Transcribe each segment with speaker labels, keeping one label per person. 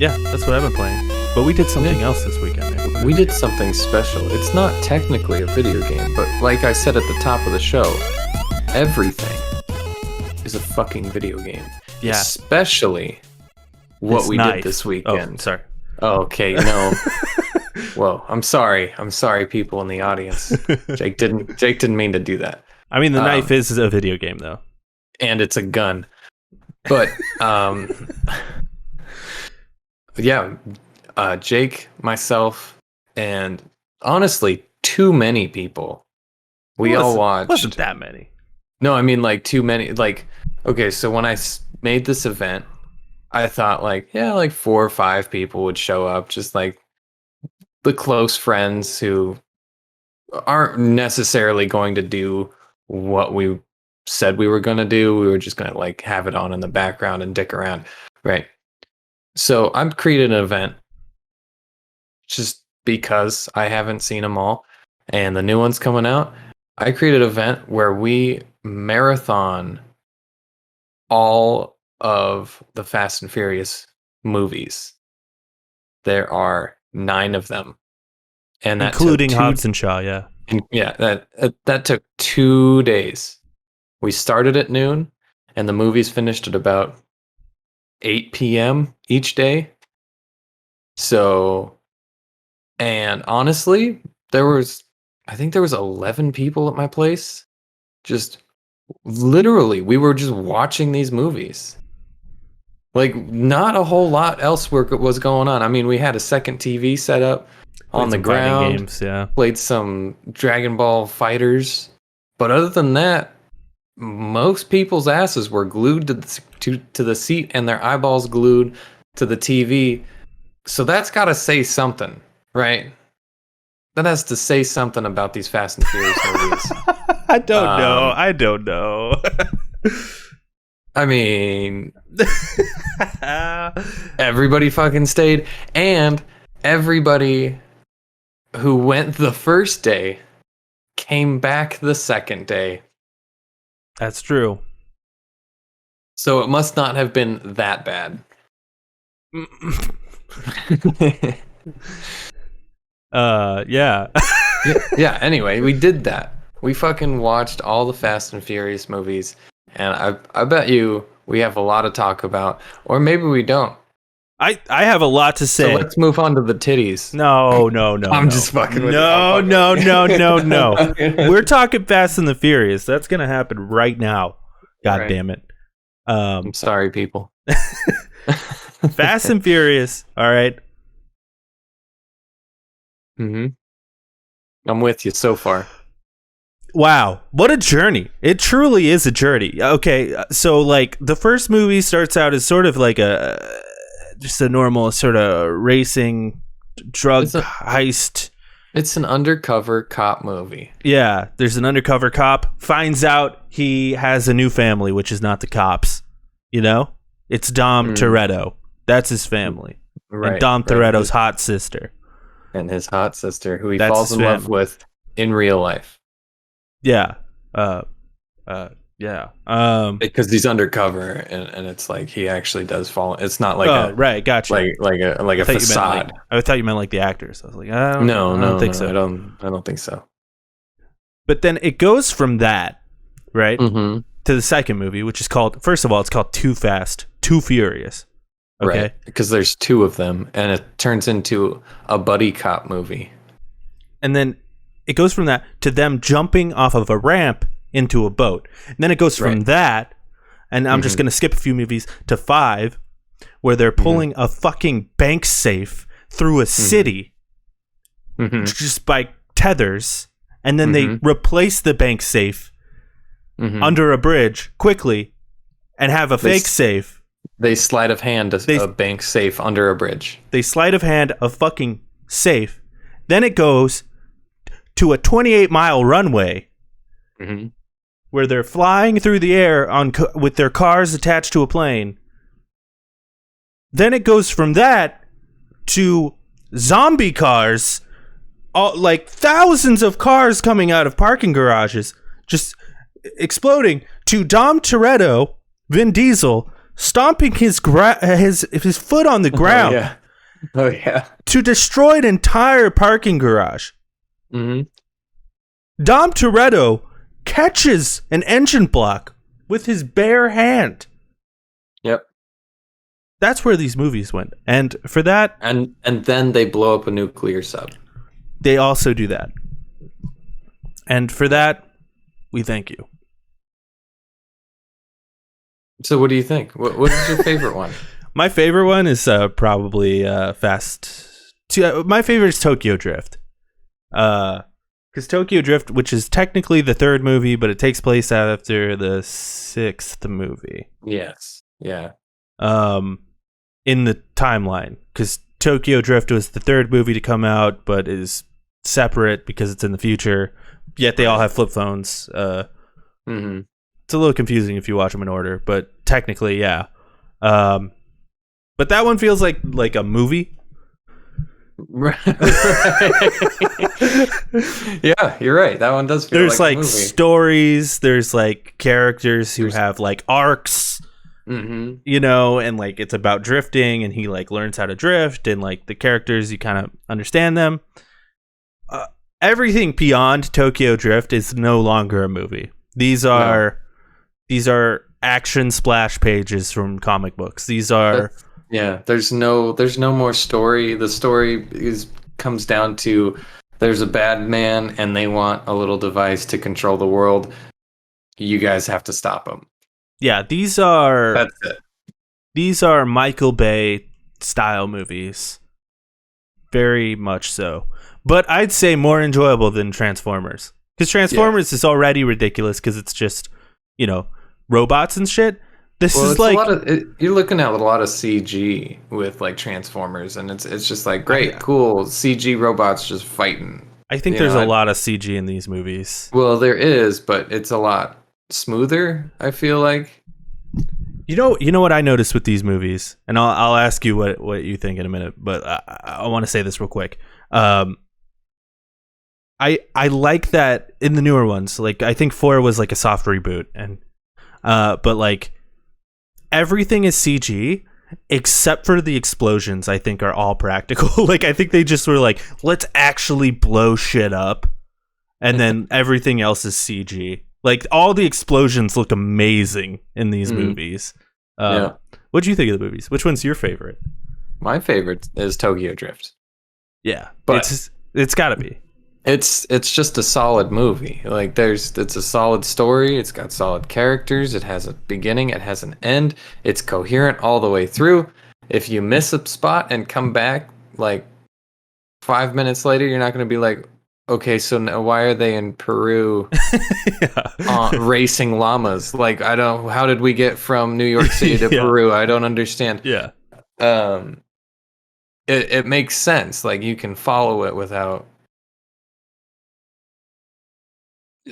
Speaker 1: Yeah, that's what I've been playing. But we did something else this weekend. Nick.
Speaker 2: We did something special. It's not technically a video game, but like I said at the top of the show, everything is a fucking video game.
Speaker 1: Yeah.
Speaker 2: Especially what we did this weekend.
Speaker 1: Oh, sorry.
Speaker 2: Oh, okay, no. Whoa, I'm sorry. I'm sorry, people in the audience. Jake didn't mean to do that.
Speaker 1: I mean, the knife is a video game, though.
Speaker 2: And it's a gun. But, yeah, Jake, myself, and honestly, too many people. We all watched.
Speaker 1: Wasn't that many?
Speaker 2: No, I mean, like, too many. Like, okay, so when I made this event, I thought, like, yeah, like 4 or 5 people would show up, just like the close friends who aren't necessarily going to do what we said we were going to do. We were just going to like have it on in the background and dick around. Right. So I've created an event just because I haven't seen them all and the new one's coming out. I created an event where we marathon all of the Fast and Furious movies. There are 9 of them. And that
Speaker 1: including Hobbs and Shaw, yeah.
Speaker 2: Yeah, that took 2 days. We started at noon, and the movies finished at about 8 p.m. each day. So, and honestly, I think there was 11 people at my place. Just literally, we were just watching these movies. Like, not a whole lot else was going on. I mean, we had a second TV set up on the ground.
Speaker 1: Games, yeah.
Speaker 2: Played some Dragon Ball Fighters. But other than that, most people's asses were glued to the seat and their eyeballs glued to the TV. So that's got to say something, right? That has to say something about these Fast and Furious movies.
Speaker 1: I don't know.
Speaker 2: I mean, everybody fucking stayed, and everybody who went the first day came back the second day.
Speaker 1: That's true.
Speaker 2: So it must not have been that bad.
Speaker 1: Yeah.
Speaker 2: Yeah, anyway, we did that. We fucking watched all the Fast and Furious movies, and I bet you we have a lot to talk about, or maybe we don't.
Speaker 1: I have a lot to say.
Speaker 2: So let's move on to the titties.
Speaker 1: No.
Speaker 2: I'm just fucking with you.
Speaker 1: No. We're talking Fast and the Furious. That's going to happen right now. God damn it.
Speaker 2: I'm sorry, people.
Speaker 1: Fast and Furious. All right.
Speaker 2: Mm-hmm. I'm with you so far.
Speaker 1: Wow, what a journey. It truly is a journey. Okay, so like the first movie starts out as sort of like just a normal sort of racing drug heist.
Speaker 2: It's an undercover cop movie.
Speaker 1: Yeah, there's an undercover cop, finds out he has a new family, which is not the cops. You know? It's Dom Toretto. That's his family. Right. And Dom Toretto's hot sister.
Speaker 2: And his hot sister, who he falls in love with in real life.
Speaker 1: Yeah. Yeah.
Speaker 2: Because he's undercover, and it's like he actually does fall. It's not like
Speaker 1: right, gotcha.
Speaker 2: Like a facade.
Speaker 1: I thought you meant like the actors. I was like, I don't think so.
Speaker 2: I don't think so.
Speaker 1: But then it goes from that, right,
Speaker 2: to
Speaker 1: the second movie, which is called. First of all, it's called Too Fast, Too Furious. Okay,
Speaker 2: right, because there's 2 of them, and it turns into a buddy cop movie.
Speaker 1: And then it goes from that to them jumping off of a ramp into a boat. And then it goes from that, and I'm just going to skip a few movies, to 5, where they're pulling a fucking bank safe through a city just by tethers, and then they replace the bank safe under a bridge quickly and have a fake safe.
Speaker 2: They sleight of hand a bank safe under a bridge.
Speaker 1: They sleight of hand a fucking safe. Then it goes to a 28-mile runway where they're flying through the air with their cars attached to a plane. Then it goes from that to zombie cars, like thousands of cars coming out of parking garages, just exploding, to Dom Toretto, Vin Diesel, stomping his foot on the ground
Speaker 2: Oh yeah.
Speaker 1: to destroy an entire parking garage.
Speaker 2: Mm-hmm.
Speaker 1: Dom Toretto catches an engine block with his bare hand.
Speaker 2: Yep.
Speaker 1: That's where these movies went. And for that...
Speaker 2: And then they blow up a nuclear sub.
Speaker 1: They also do that. And for that, we thank you.
Speaker 2: So what do you think? What is your favorite one?
Speaker 1: My favorite one is probably my favorite is Tokyo Drift. Because Tokyo Drift, which is technically the third movie, but it takes place after the sixth movie.
Speaker 2: Yes. Yeah.
Speaker 1: In the timeline, because Tokyo Drift was the third movie to come out, but is separate because it's in the future. Yet they all have flip phones.
Speaker 2: Mm-hmm.
Speaker 1: It's a little confusing if you watch them in order, but technically, yeah. But that one feels like a movie.
Speaker 2: Right. Yeah, you're right. That one does feel
Speaker 1: there's
Speaker 2: like a
Speaker 1: like
Speaker 2: movie.
Speaker 1: stories, there's like characters who have like arcs, you know, and like it's about drifting, and he like learns how to drift, and like the characters, you kind of understand them. Everything beyond Tokyo Drift is no longer a movie. These are action splash pages from comic books. These are
Speaker 2: there's no more story. The story comes down to there's a bad man and they want a little device to control the world. You guys have to stop him.
Speaker 1: Yeah, that's it. These are Michael Bay style movies. Very much so. But I'd say more enjoyable than Transformers. Because Transformers is already ridiculous because it's just, you know, robots and shit. This is like
Speaker 2: you're looking at a lot of CG with like Transformers, and it's just like great, cool CG robots just fighting.
Speaker 1: I think there's a lot of CG in these movies.
Speaker 2: Well, there is, but it's a lot smoother, I feel like.
Speaker 1: You know what I noticed with these movies, and I'll ask you what you think in a minute, but I want to say this real quick. I like that in the newer ones. Like I think 4 was like a soft reboot, and but like everything is CG except for the explosions. I think are all practical. Like I think they just were like, let's actually blow shit up, and then everything else is CG. Like all the explosions look amazing in these movies. What do you think of the movies? Which one's your favorite?
Speaker 2: My favorite is Tokyo Drift.
Speaker 1: Yeah,
Speaker 2: but
Speaker 1: it's got to be.
Speaker 2: It's just a solid movie. Like it's a solid story. It's got solid characters. It has a beginning. It has an end. It's coherent all the way through. If you miss a spot and come back like 5 minutes later, you're not going to be like, okay, so now why are they in Peru racing llamas? Like, how did we get from New York City to Peru? I don't understand.
Speaker 1: Yeah.
Speaker 2: It makes sense. Like you can follow it without,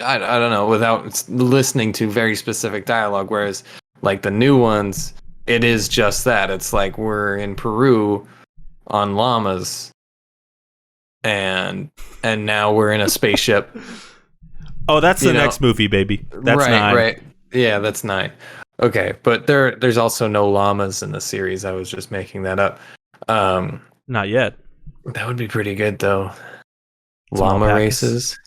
Speaker 2: I don't know, without listening to very specific dialogue. Whereas like the new ones, it is just that. It's like we're in Peru on llamas. And now we're in a spaceship.
Speaker 1: Oh, that's the next movie, baby. That's 9.
Speaker 2: Right. Yeah, that's 9. Okay, but there's also no llamas in the series. I was just making that up.
Speaker 1: Not yet.
Speaker 2: That would be pretty good though.
Speaker 1: Some
Speaker 2: Llama
Speaker 1: alpacas.
Speaker 2: races.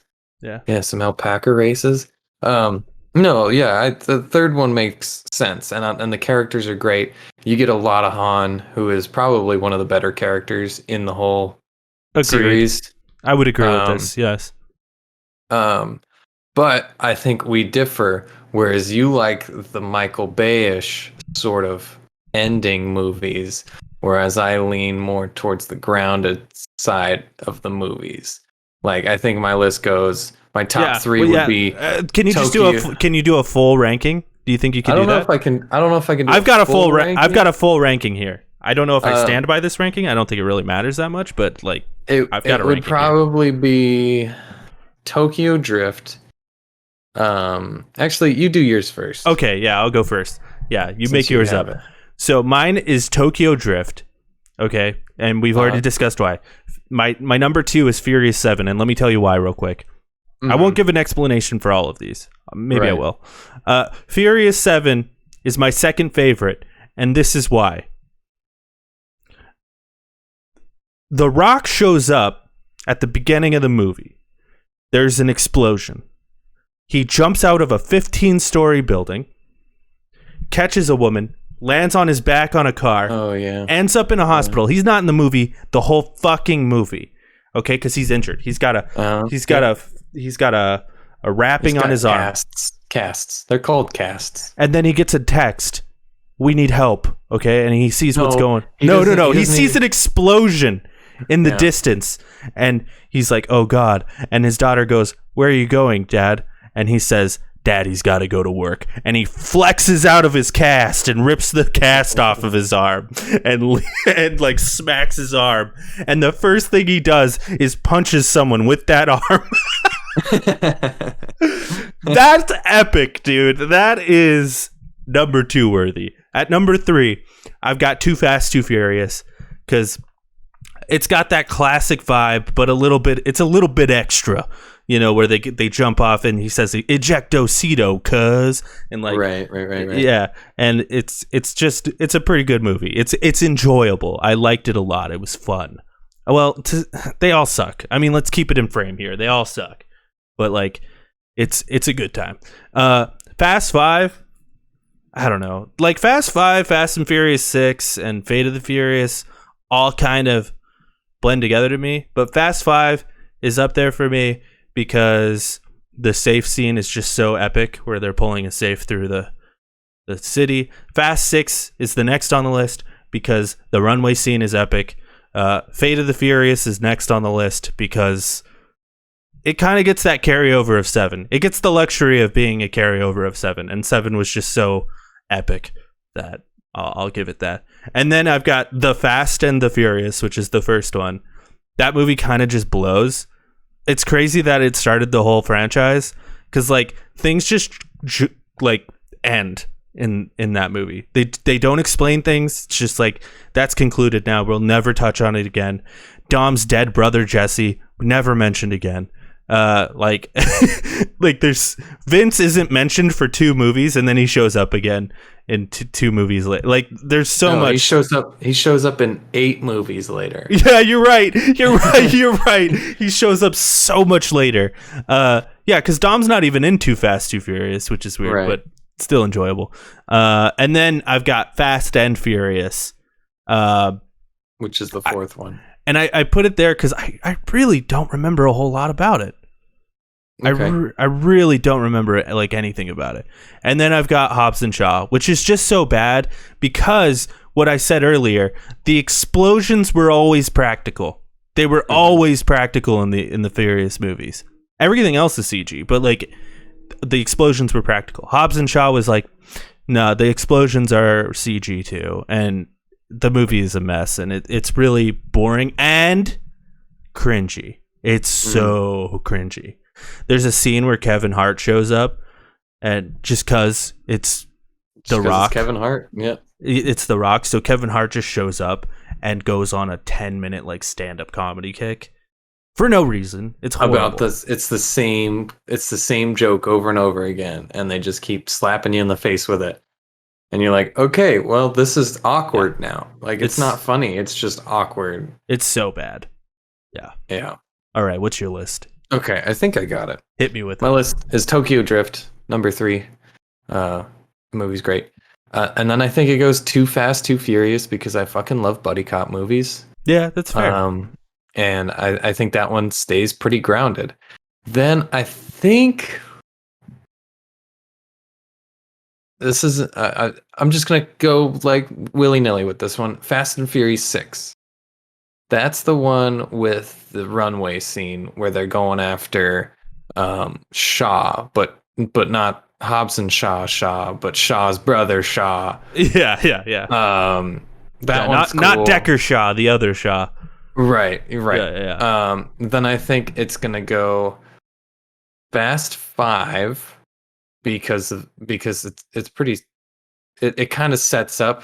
Speaker 1: Yeah,
Speaker 2: some alpaca races. The third one makes sense, and the characters are great. You get a lot of Han, who is probably one of the better characters in the whole series.
Speaker 1: I would agree with this. Yes.
Speaker 2: But I think we differ. Whereas you like the Michael Bay-ish sort of ending movies, whereas I lean more towards the grounded side of the movies. Like I think my list goes. My top 3 would be.
Speaker 1: Can you just Can you do a full ranking? Do you think you can do that?
Speaker 2: I don't know if I can.
Speaker 1: I've got a full ranking. I've got a full ranking here. I don't know if I stand by this ranking. I don't think it really matters that much, but like I've got a ranking. It would
Speaker 2: probably be Tokyo Drift. Actually, you do yours first.
Speaker 1: Okay, yeah, I'll go first. Yeah, you make yours up. So mine is Tokyo Drift. Okay, and we've already discussed why. My number 2 is Furious 7, and let me tell you why real quick. I won't give an explanation for all of these. Maybe I will. Furious 7 is my second favorite, And this is why. The Rock shows up at the beginning of the movie. There's an explosion. He jumps out of a 15-story building, catches a woman, lands on his back on a car, ends up in a hospital. He's not in the movie the whole fucking movie, okay? Because he's injured. He's got a wrapping on his arm.
Speaker 2: Casts. They're called casts.
Speaker 1: And then he gets a text. We need help, okay? And he sees what's going. No. He sees an explosion in the distance, and he's like, "Oh God!" And his daughter goes, "Where are you going, Dad?" And he says, "Daddy's got to go to work." And he flexes out of his cast and rips the cast off of his arm and like smacks his arm. And the first thing he does is punches someone with that arm. That's epic, dude. That is number 2 worthy. At number 3, I've got Too Fast, Too Furious, because it's got that classic vibe, but it's a little bit extra. You know, where they jump off and he says ejectocito, cuz, and like
Speaker 2: right.
Speaker 1: Yeah, and it's a pretty good movie. It's enjoyable. I liked it a lot. It was fun. Well, they all suck. I mean, let's keep it in frame here. They all suck, but like it's a good time. Fast 5, I don't know. Like Fast 5, Fast and Furious 6, and Fate of the Furious all kind of blend together to me, but Fast 5 is up there for me because the safe scene is just so epic, where they're pulling a safe through the city. Fast 6 is the next on the list because the runway scene is epic. Fate of the Furious is next on the list because it kind of gets that carryover of 7. It gets the luxury of being a carryover of 7, and 7 was just so epic that I'll give it that. And then I've got The Fast and the Furious, which is the first one. That movie kind of just blows. It's crazy that it started the whole franchise, because like things just like end in that movie. They don't explain things. It's just like, that's concluded now. We'll never touch on it again. Dom's dead brother Jesse, never mentioned again. Like there's Vince isn't mentioned for 2 movies, and then he shows up again in 2 movies later. Like there's so much.
Speaker 2: He shows up in 8 movies later.
Speaker 1: Yeah, you're right. You're right. He shows up so much later. Yeah, because Dom's not even in Too Fast, Too Furious, which is weird, but still enjoyable. And then I've got Fast and Furious,
Speaker 2: which is the 4th one.
Speaker 1: And I put it there because I really don't remember a whole lot about it. Okay. I really don't remember like anything about it. And then I've got Hobbs and Shaw, which is just so bad because what I said earlier, the explosions were always practical. They were always practical in the Furious movies. Everything else is CG, but like the explosions were practical. Hobbs and Shaw was like, no, the explosions are CG too, and the movie is a mess, and it's really boring and cringy. It's so cringy. There's a scene where Kevin Hart shows up, and just because it's The Rock.
Speaker 2: It's Kevin Hart, yeah.
Speaker 1: It's The Rock, so Kevin Hart just shows up and goes on a 10-minute like stand-up comedy kick for no reason. It's horrible.
Speaker 2: About this, it's the same joke over and over again, and they just keep slapping you in the face with it. And you're like, okay, well, this is awkward now. Like, it's not funny. It's just awkward.
Speaker 1: It's so bad. Yeah.
Speaker 2: Yeah.
Speaker 1: All right, what's your list?
Speaker 2: Okay, I think I got it.
Speaker 1: Hit me with it.
Speaker 2: My list is Tokyo Drift, number 3. The movie's great. And then I think it goes Too Fast, Too Furious, because I fucking love buddy cop movies.
Speaker 1: Yeah, that's fair.
Speaker 2: And I think that one stays pretty grounded. Then I think... This is... I'm just going to go like willy-nilly with this one. Fast and Furious 6. That's the one with the runway scene where they're going after Shaw, but not Hobbs and Shaw, but Shaw's brother Shaw.
Speaker 1: Yeah.
Speaker 2: That one's cool.
Speaker 1: Not Decker Shaw, the other Shaw.
Speaker 2: Right.
Speaker 1: Yeah.
Speaker 2: Then I think it's gonna go Fast 5 because it's pretty. It kind of sets up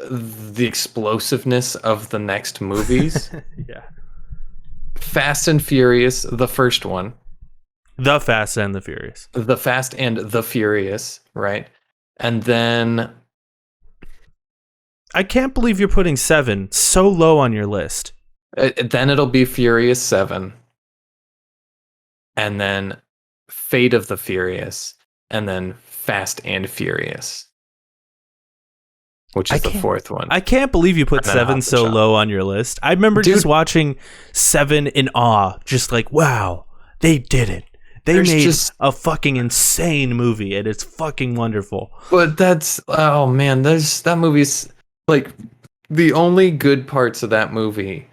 Speaker 2: the explosiveness of the next movies.
Speaker 1: Yeah.
Speaker 2: Fast and Furious, the first one.
Speaker 1: The Fast and the Furious.
Speaker 2: The Fast and the Furious, right? And then
Speaker 1: I can't believe you're putting 7 so low on your list.
Speaker 2: Then it'll be Furious 7. And then Fate of the Furious. And then Fast and Furious. Which is the fourth one.
Speaker 1: I can't believe you put 7 so low on your list. I remember just watching 7 in awe. Just like, wow, they did it. They made a fucking insane movie, and it's fucking wonderful.
Speaker 2: But oh man, that movie's like the only good parts of that movie.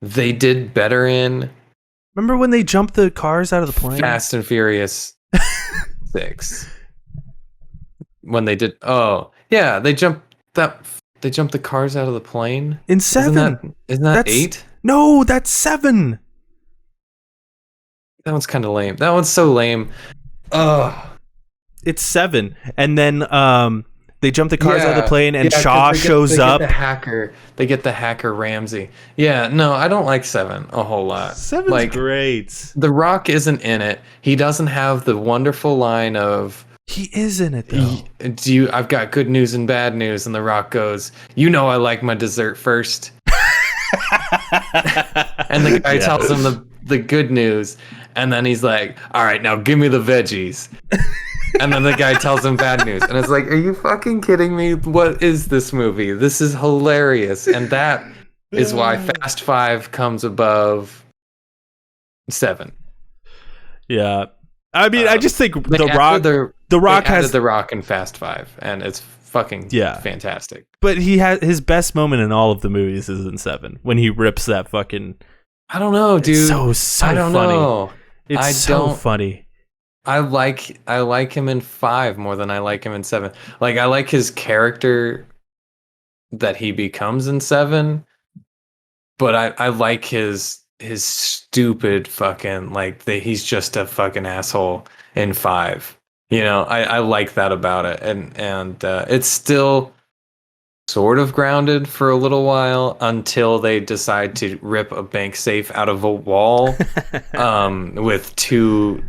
Speaker 2: They did better in.
Speaker 1: Remember when they jumped the cars out of the plane?
Speaker 2: Fast and Furious 6. When they did, they jumped the cars out of the plane
Speaker 1: in 7.
Speaker 2: Isn't that 8?
Speaker 1: No, that's 7.
Speaker 2: That one's kind of lame. That one's so lame. Ugh.
Speaker 1: It's 7, and then they jump the cars out of the plane, and Shaw shows up.
Speaker 2: They get the hacker Ramsey. Yeah, no, I don't like 7 a whole lot.
Speaker 1: 7's great.
Speaker 2: The Rock isn't in it. He doesn't have the wonderful line of.
Speaker 1: He is in it though.
Speaker 2: I've got good news and bad news, and The Rock goes, "You know I like my dessert first." And the guy tells him the good news, and then he's like, "All right, now give me the veggies." And then the guy tells him bad news, and it's like, "Are you fucking kidding me? What is this movie? This is hilarious." And that is why Fast 5 comes above 7.
Speaker 1: Yeah, I mean, I just think The Rock has
Speaker 2: The Rock in Fast 5, and it's fucking fantastic.
Speaker 1: But he has his best moment in all of the movies is in 7 when he rips that fucking.
Speaker 2: I don't know, dude.
Speaker 1: It's so
Speaker 2: I don't
Speaker 1: funny.
Speaker 2: know.
Speaker 1: It's so funny.
Speaker 2: I like him in 5 more than I like him in 7. Like, I like his character that he becomes in 7, but I like his stupid fucking he's just a fucking asshole in 5. You know, I like that about it, and it's still sort of grounded for a little while until they decide to rip a bank safe out of a wall with 2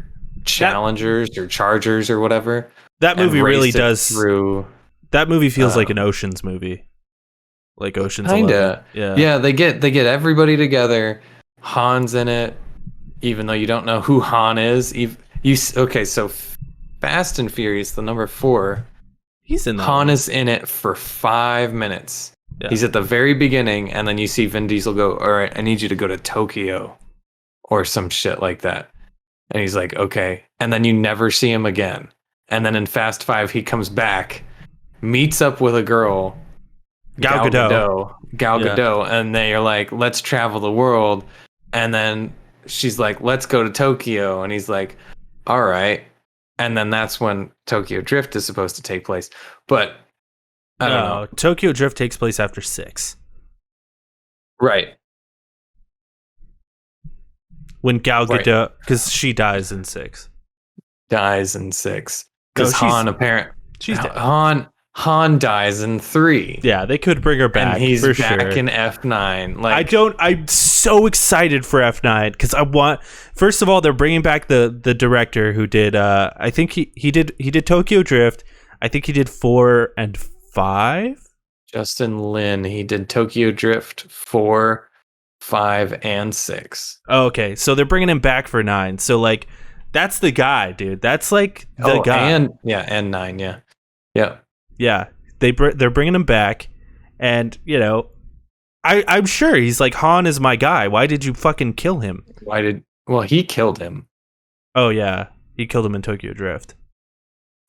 Speaker 2: Challengers or Chargers or whatever.
Speaker 1: That movie really does. That movie feels like an Ocean's movie, like Ocean's 11.
Speaker 2: Yeah. They get everybody together. Han's in it, even though you don't know who Han is. So Fast and Furious, the number 4.
Speaker 1: He's in that.
Speaker 2: Han is in it for 5 minutes. Yeah. He's at the very beginning, and then you see Vin Diesel go, "All right, I need you to go to Tokyo," or some shit like that. And he's like, "Okay." And then you never see him again. And then in Fast 5, he comes back, meets up with a girl, Gal Gadot, and they are like, "Let's travel the world." And then she's like, "Let's go to Tokyo." And he's like, "All right." And then that's when Tokyo Drift is supposed to take place. But I don't know.
Speaker 1: Tokyo Drift takes place after 6.
Speaker 2: Right.
Speaker 1: When Gal Gadot, because she dies in 6.
Speaker 2: Dies in 6. Because
Speaker 1: she's dead.
Speaker 2: Han dies in 3.
Speaker 1: Yeah, they could bring her back.
Speaker 2: And he's
Speaker 1: for
Speaker 2: back
Speaker 1: sure.
Speaker 2: in F9.
Speaker 1: I'm so excited for F9 because first of all, they're bringing back the director who did. I think he did Tokyo Drift. I think he did 4 and 5.
Speaker 2: Justin Lin. He did Tokyo Drift 4, 5, and 6.
Speaker 1: Oh, okay, so they're bringing him back for 9. So that's the guy, dude. That's the guy.
Speaker 2: And 9. Yeah.
Speaker 1: Yeah, they're bringing him back, and I'm sure he's like, Han is my guy. Why did you fucking kill him?
Speaker 2: He killed him.
Speaker 1: Oh yeah, he killed him in Tokyo Drift.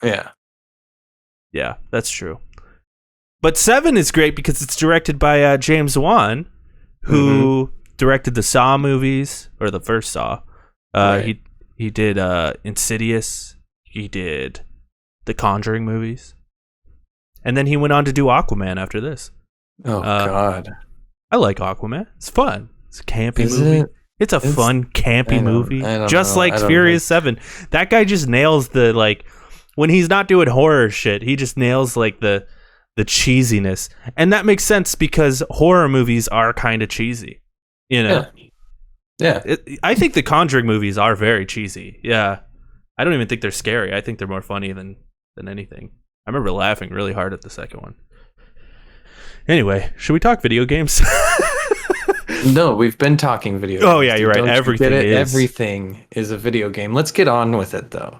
Speaker 1: Yeah, that's true. But 7 is great because it's directed by James Wan, who directed the Saw movies, or the first Saw. Right. He did Insidious. He did the Conjuring movies. And then he went on to do Aquaman after this.
Speaker 2: Oh, God.
Speaker 1: I like Aquaman. It's fun. It's a campy movie. It's a fun, campy movie. Just like Furious 7. That guy just nails when he's not doing horror shit, he just nails the cheesiness. And that makes sense because horror movies are kind of cheesy.
Speaker 2: Yeah.
Speaker 1: I think the Conjuring movies are very cheesy. Yeah. I don't even think they're scary. I think they're more funny than anything. I remember laughing really hard at the second one. Anyway, should we talk video games?
Speaker 2: No, we've been talking video games.
Speaker 1: Oh yeah, you're right.
Speaker 2: Don't you
Speaker 1: Everything
Speaker 2: get it?
Speaker 1: is.
Speaker 2: Everything is a video game. Let's get on with it though.